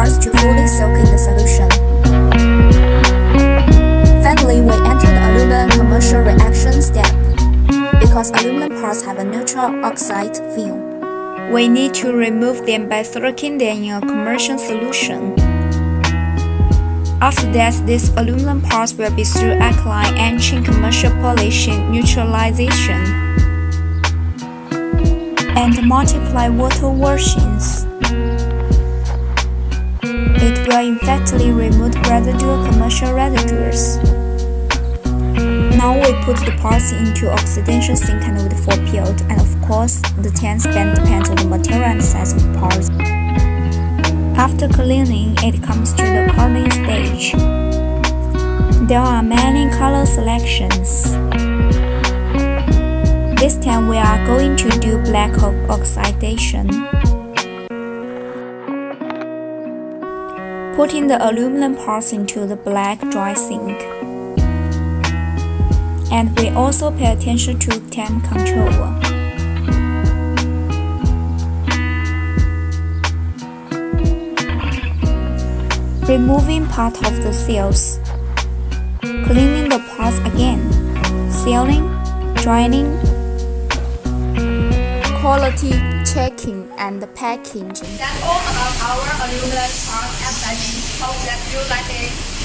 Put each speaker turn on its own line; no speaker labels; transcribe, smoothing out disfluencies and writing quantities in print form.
parts to fully soak in the solution. Finally, we enter the aluminum commercial reaction step. Because aluminum parts have a neutral oxide film, we need to remove them by soaking them in a commercial solution. After that, these aluminum parts will be through alkaline etching, commercial polishing, neutralization, and multiply water washings. It will effectively remove residual commercial residues. Now we put the parts into oxidation sink and wood for peeled, and of course, the tan span depends on the material and size of the parts. After cleaning, it comes to the coloring stage. There are many color selections. This time we are going to do black oxidation. Putting the aluminum parts into the black dry sink. And we also pay attention to temp control. Removing part of the seals. Cleaning the parts again. Sealing, drying, quality checking, and packaging.
That's all about our aluminum part. Hope that you like it.